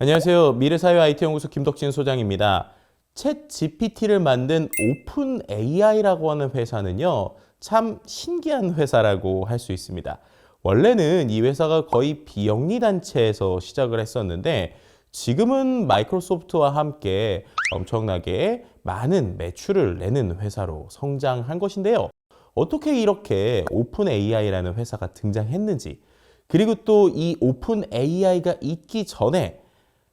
안녕하세요. 미래사회 IT연구소 김덕진 소장입니다. 챗 GPT를 만든 오픈 AI라고 하는 회사는요, 참 신기한 회사라고 할 수 있습니다. 원래는 이 회사가 거의 비영리 단체에서 시작을 했었는데, 지금은 마이크로소프트와 함께 엄청나게 많은 매출을 내는 회사로 성장한 것인데요. 어떻게 이렇게 오픈 AI라는 회사가 등장했는지, 그리고 또 이 오픈 AI가 있기 전에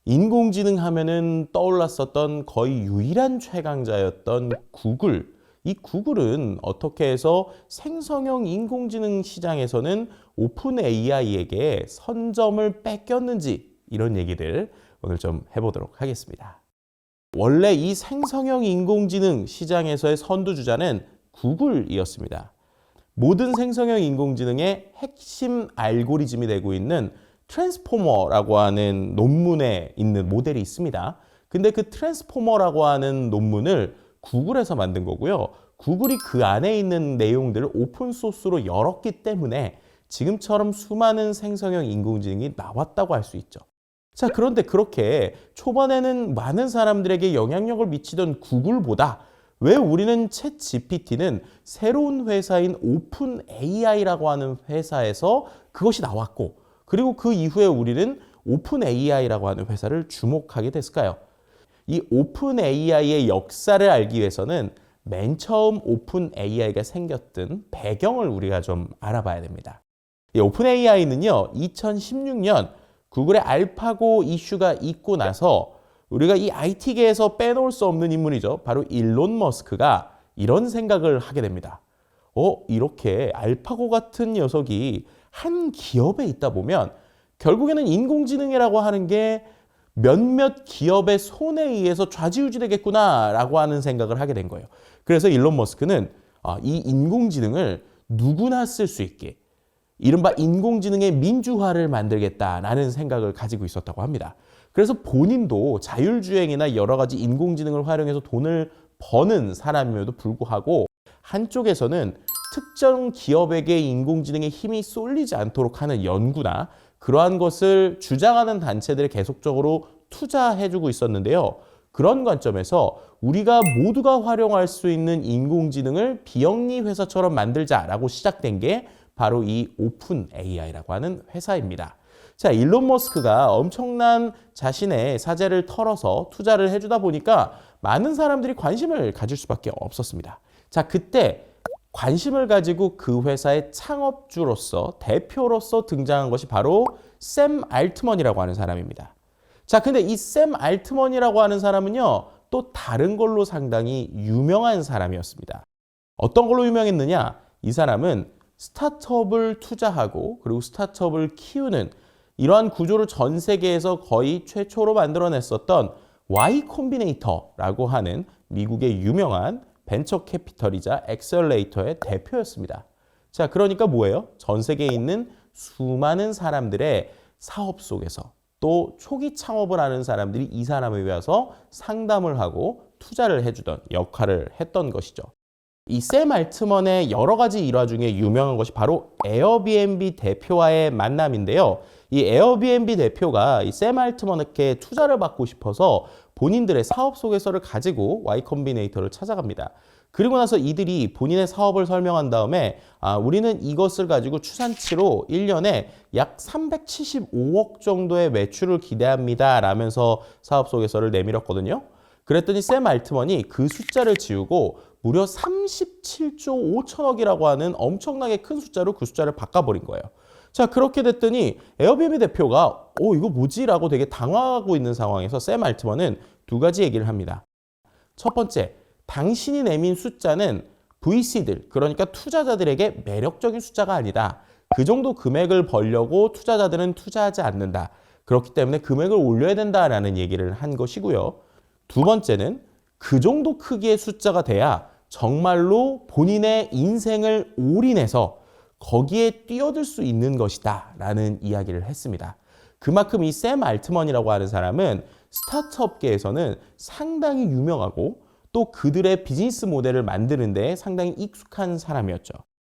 인공지능 하면은 떠올랐었던 거의 유일한 최강자였던 구글. 이 구글은 어떻게 해서 생성형 인공지능 시장에서는 오픈 AI에게 선점을 뺏겼는지 이런 얘기들 오늘 좀 해보도록 하겠습니다. 원래 이 생성형 인공지능 시장에서의 선두주자는 구글이었습니다. 모든 생성형 인공지능의 핵심 알고리즘이 되고 있는 트랜스포머라고 하는 논문에 있는 모델이 있습니다. 근데 그 트랜스포머라고 하는 논문을 구글에서 만든 거고요. 구글이 그 안에 있는 내용들을 오픈소스로 열었기 때문에 지금처럼 수많은 생성형 인공지능이 나왔다고 할 수 있죠. 자, 그런데 그렇게 초반에는 많은 사람들에게 영향력을 미치던 구글보다 왜 우리는 챗 GPT는 새로운 회사인 오픈 AI라고 하는 회사에서 그것이 나왔고, 그리고 그 이후에 우리는 오픈 AI라고 하는 회사를 주목하게 됐을까요? 이 오픈 AI의 역사를 알기 위해서는 맨 처음 오픈 AI가 생겼던 배경을 우리가 좀 알아봐야 됩니다. 이 오픈 AI는요, 2016년 구글의 알파고 이슈가 있고 나서 우리가 이 IT계에서 빼놓을 수 없는 인물이죠. 바로 일론 머스크가 이런 생각을 하게 됩니다. 이렇게 알파고 같은 녀석이 한 기업에 있다 보면 결국에는 인공지능이라고 하는 게 몇몇 기업의 손에 의해서 좌지우지되겠구나라고 하는 생각을 하게 된 거예요. 그래서 일론 머스크는 이 인공지능을 누구나 쓸 수 있게 이른바 인공지능의 민주화를 만들겠다라는 생각을 가지고 있었다고 합니다. 그래서 본인도 자율주행이나 여러 가지 인공지능을 활용해서 돈을 버는 사람임에도 불구하고 한쪽에서는 특정 기업에게 인공지능의 힘이 쏠리지 않도록 하는 연구나 그러한 것을 주장하는 단체들에 계속적으로 투자해주고 있었는데요. 그런 관점에서 우리가 모두가 활용할 수 있는 인공지능을 비영리 회사처럼 만들자라고 시작된 게 바로 이 오픈 AI라고 하는 회사입니다. 자, 일론 머스크가 엄청난 자신의 사재를 털어서 투자를 해주다 보니까 많은 사람들이 관심을 가질 수밖에 없었습니다. 자, 그때 관심을 가지고 그 회사의 창업주로서 대표로서 등장한 것이 바로 샘 알트먼이라고 하는 사람입니다. 자, 근데 이 샘 알트먼이라고 하는 사람은요, 또 다른 걸로 상당히 유명한 사람이었습니다. 어떤 걸로 유명했느냐? 이 사람은 스타트업을 투자하고 그리고 스타트업을 키우는 이러한 구조를 전 세계에서 거의 최초로 만들어냈었던 Y 콤비네이터라고 하는 미국의 유명한 벤처 캐피털이자 엑셀레이터의 대표였습니다. 자, 그러니까 뭐예요? 전 세계에 있는 수많은 사람들의 사업 속에서 또 초기 창업을 하는 사람들이 이 사람에 의해서 상담을 하고 투자를 해주던 역할을 했던 것이죠. 이 샘 알트먼의 여러 가지 일화 중에 유명한 것이 바로 에어비앤비 대표와의 만남인데요. 이 에어비앤비 대표가 이 샘 알트먼에게 투자를 받고 싶어서 본인들의 사업 소개서를 가지고 Y 콤비네이터를 찾아갑니다. 그리고 나서 이들이 본인의 사업을 설명한 다음에 우리는 이것을 가지고 추산치로 1년에 약 375억 정도의 매출을 기대합니다 라면서 사업 소개서를 내밀었거든요. 그랬더니 샘 알트먼이 그 숫자를 지우고 무려 37조 5천억이라고 하는 엄청나게 큰 숫자로 그 숫자를 바꿔버린 거예요. 자, 그렇게 됐더니 에어비앤비 대표가 이거 뭐지? 라고 되게 당황하고 있는 상황에서 샘 알트먼은 두 가지 얘기를 합니다. 첫 번째, 당신이 내민 숫자는 VC들, 그러니까 투자자들에게 매력적인 숫자가 아니다. 그 정도 금액을 벌려고 투자자들은 투자하지 않는다. 그렇기 때문에 금액을 올려야 된다라는 얘기를 한 것이고요. 두 번째는 그 정도 크기의 숫자가 돼야 정말로 본인의 인생을 올인해서 거기에 뛰어들 수 있는 것이다 라는 이야기를 했습니다. 그만큼 이 샘 알트먼이라고 하는 사람은 스타트업계에서는 상당히 유명하고 또 그들의 비즈니스 모델을 만드는 데 상당히 익숙한 사람이었죠.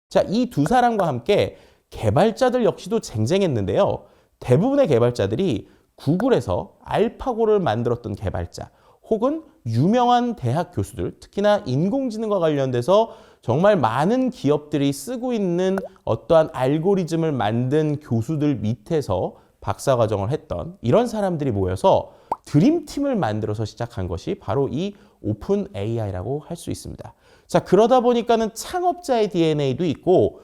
자, 이 두 사람과 함께 개발자들 역시도 쟁쟁했는데요. 대부분의 개발자들이 구글에서 알파고를 만들었던 개발자 혹은 유명한 대학 교수들, 특히나 인공지능과 관련돼서 정말 많은 기업들이 쓰고 있는 어떠한 알고리즘을 만든 교수들 밑에서 박사과정을 했던 이런 사람들이 모여서 드림팀을 만들어서 시작한 것이 바로 이 오픈 AI라고 할 수 있습니다. 자, 그러다 보니까는 창업자의 DNA도 있고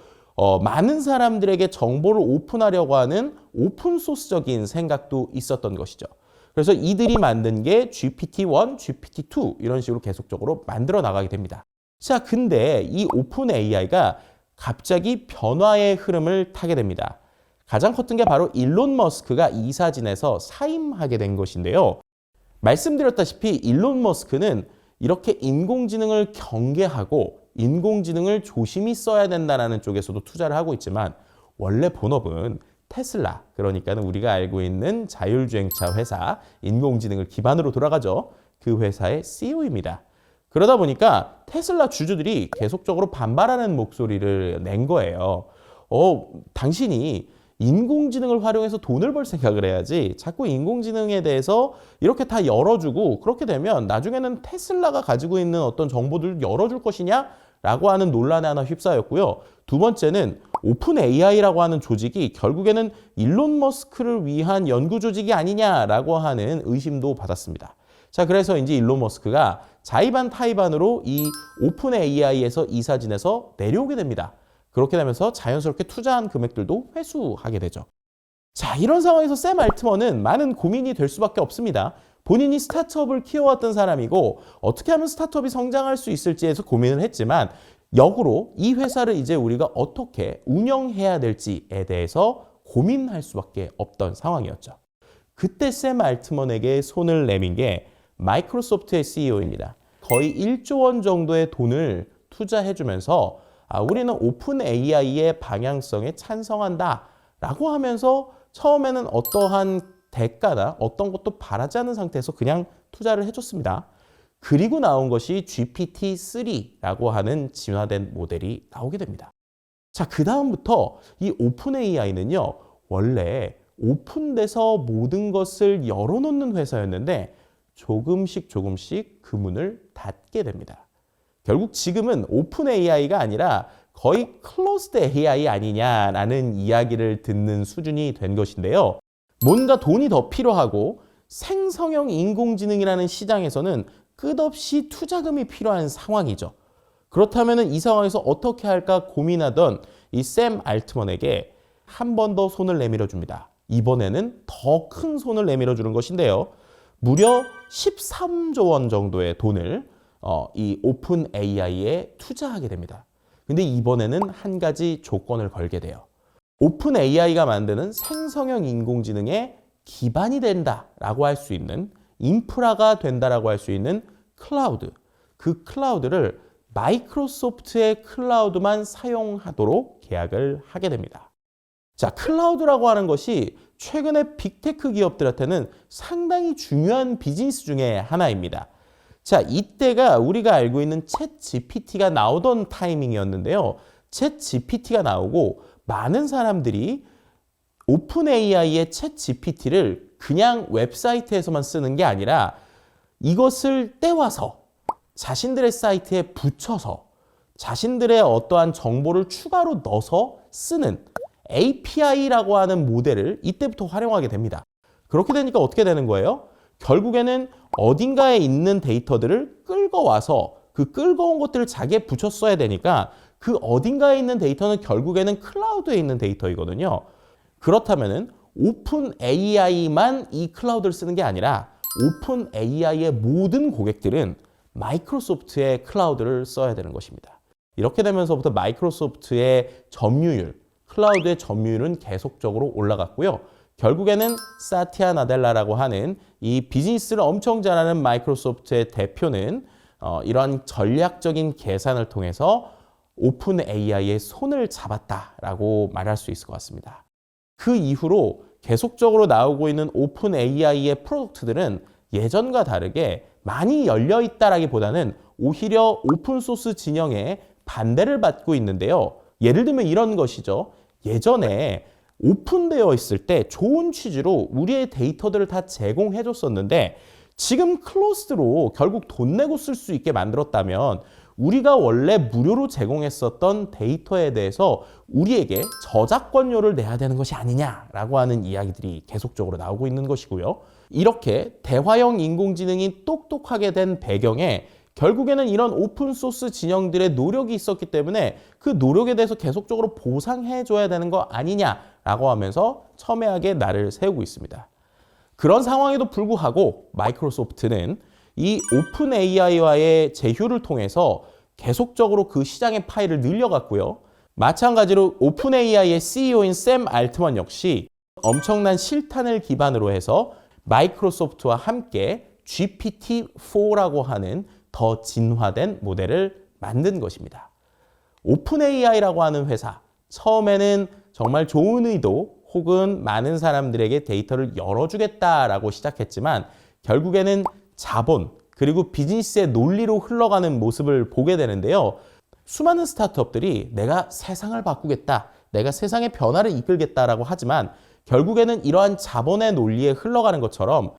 많은 사람들에게 정보를 오픈하려고 하는 오픈소스적인 생각도 있었던 것이죠. 그래서 이들이 만든 게 GPT-1, GPT-2 이런 식으로 계속적으로 만들어 나가게 됩니다. 자, 근데 이 오픈 AI가 갑자기 변화의 흐름을 타게 됩니다. 가장 컸던 게 바로 일론 머스크가 이사진에서 사임하게 된 것인데요. 말씀드렸다시피 일론 머스크는 이렇게 인공지능을 경계하고 인공지능을 조심히 써야 된다는 쪽에서도 투자를 하고 있지만 원래 본업은 테슬라, 그러니까는 우리가 알고 있는 자율주행차 회사, 인공지능을 기반으로 돌아가죠. 그 회사의 CEO입니다. 그러다 보니까 테슬라 주주들이 계속적으로 반발하는 목소리를 낸 거예요. 당신이 인공지능을 활용해서 돈을 벌 생각을 해야지 자꾸 인공지능에 대해서 이렇게 다 열어주고 그렇게 되면 나중에는 테슬라가 가지고 있는 어떤 정보들을 열어줄 것이냐? 라고 하는 논란에 하나 휩싸였고요. 두 번째는 오픈 AI라고 하는 조직이 결국에는 일론 머스크를 위한 연구 조직이 아니냐라고 하는 의심도 받았습니다. 자, 그래서 이제 일론 머스크가 자의반 타의반으로 이 오픈 AI에서 이사진에서 내려오게 됩니다. 그렇게 되면서 자연스럽게 투자한 금액들도 회수하게 되죠. 자, 이런 상황에서 샘 알트먼은 많은 고민이 될 수밖에 없습니다. 본인이 스타트업을 키워왔던 사람이고 어떻게 하면 스타트업이 성장할 수 있을지에서 고민을 했지만 역으로 이 회사를 이제 우리가 어떻게 운영해야 될지에 대해서 고민할 수밖에 없던 상황이었죠. 그때 샘 알트먼에게 손을 내민 게 마이크로소프트의 CEO입니다. 거의 1조 원 정도의 돈을 투자해주면서 우리는 오픈 AI의 방향성에 찬성한다 라고 하면서 처음에는 어떠한 대가나 어떤 것도 바라지 않은 상태에서 그냥 투자를 해줬습니다. 그리고 나온 것이 GPT-3라고 하는 진화된 모델이 나오게 됩니다. 자, 그 다음부터 이 오픈 AI는요, 원래 오픈돼서 모든 것을 열어놓는 회사였는데 조금씩 그 문을 닫게 됩니다. 결국 지금은 오픈 AI가 아니라 거의 클로즈드 AI 아니냐라는 이야기를 듣는 수준이 된 것인데요. 뭔가 돈이 더 필요하고 생성형 인공지능이라는 시장에서는 끝없이 투자금이 필요한 상황이죠. 그렇다면 이 상황에서 어떻게 할까 고민하던 이 샘 알트먼에게 한 번 더 손을 내밀어 줍니다. 이번에는 더 큰 손을 내밀어 주는 것인데요. 무려 13조 원 정도의 돈을 이 오픈 AI에 투자하게 됩니다. 근데 이번에는 한 가지 조건을 걸게 돼요. 오픈 AI가 만드는 생성형 인공지능의 기반이 된다라고 할 수 있는 인프라가 된다라고 할 수 있는 클라우드, 그 클라우드를 마이크로소프트의 클라우드만 사용하도록 계약을 하게 됩니다. 자, 클라우드라고 하는 것이 최근에 빅테크 기업들한테는 상당히 중요한 비즈니스 중에 하나입니다. 자, 이때가 우리가 알고 있는 챗 GPT가 나오던 타이밍이었는데요. 챗 GPT가 나오고 많은 사람들이 오픈 AI의 챗 GPT를 그냥 웹사이트에서만 쓰는 게 아니라 이것을 떼와서 자신들의 사이트에 붙여서 자신들의 어떠한 정보를 추가로 넣어서 쓰는 API라고 하는 모델을 이때부터 활용하게 됩니다. 그렇게 되니까 어떻게 되는 거예요? 결국에는 어딘가에 있는 데이터들을 끌고 와서 그 끌고 온 것들을 자기에 붙여 써야 되니까 그 어딘가에 있는 데이터는 결국에는 클라우드에 있는 데이터이거든요. 그렇다면은 오픈 AI만 이 클라우드를 쓰는 게 아니라 오픈 AI의 모든 고객들은 마이크로소프트의 클라우드를 써야 되는 것입니다. 이렇게 되면서부터 마이크로소프트의 점유율, 클라우드의 점유율은 계속적으로 올라갔고요. 결국에는 사티아 나델라라고 하는 이 비즈니스를 엄청 잘하는 마이크로소프트의 대표는 이런 전략적인 계산을 통해서 오픈 AI의 손을 잡았다라고 말할 수 있을 것 같습니다. 그 이후로 계속적으로 나오고 있는 오픈 AI의 프로덕트들은 예전과 다르게 많이 열려 있다라기보다는 오히려 오픈소스 진영에 반대를 받고 있는데요. 예를 들면 이런 것이죠. 예전에 오픈되어 있을 때 좋은 취지로 우리의 데이터들을 다 제공해 줬었는데 지금 클로스드로 결국 돈 내고 쓸 수 있게 만들었다면 우리가 원래 무료로 제공했었던 데이터에 대해서 우리에게 저작권료를 내야 되는 것이 아니냐라고 하는 이야기들이 계속적으로 나오고 있는 것이고요. 이렇게 대화형 인공지능이 똑똑하게 된 배경에 결국에는 이런 오픈소스 진영들의 노력이 있었기 때문에 그 노력에 대해서 계속적으로 보상해줘야 되는 거 아니냐라고 하면서 첨예하게 날을 세우고 있습니다. 그런 상황에도 불구하고 마이크로소프트는 이 오픈 AI와의 제휴를 통해서 계속적으로 그 시장의 파이를 늘려갔고요. 마찬가지로 오픈 AI의 CEO인 샘 알트먼 역시 엄청난 실탄을 기반으로 해서 마이크로소프트와 함께 GPT-4라고 하는 더 진화된 모델을 만든 것입니다. 오픈 AI라고 하는 회사, 처음에는 정말 좋은 의도 혹은 많은 사람들에게 데이터를 열어주겠다라고 시작했지만 결국에는 자본 그리고 비즈니스의 논리로 흘러가는 모습을 보게 되는데요. 수많은 스타트업들이 내가 세상을 바꾸겠다, 내가 세상의 변화를 이끌겠다라고 하지만 결국에는 이러한 자본의 논리에 흘러가는 것처럼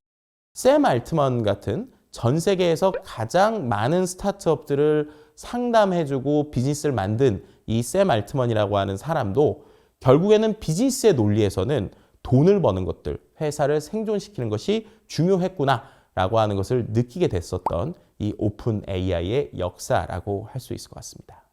샘 알트먼 같은 전 세계에서 가장 많은 스타트업들을 상담해주고 비즈니스를 만든 이 샘 알트먼이라고 하는 사람도 결국에는 비즈니스의 논리에서는 돈을 버는 것들, 회사를 생존시키는 것이 중요했구나라고 하는 것을 느끼게 됐었던 이 오픈 AI의 역사라고 할 수 있을 것 같습니다.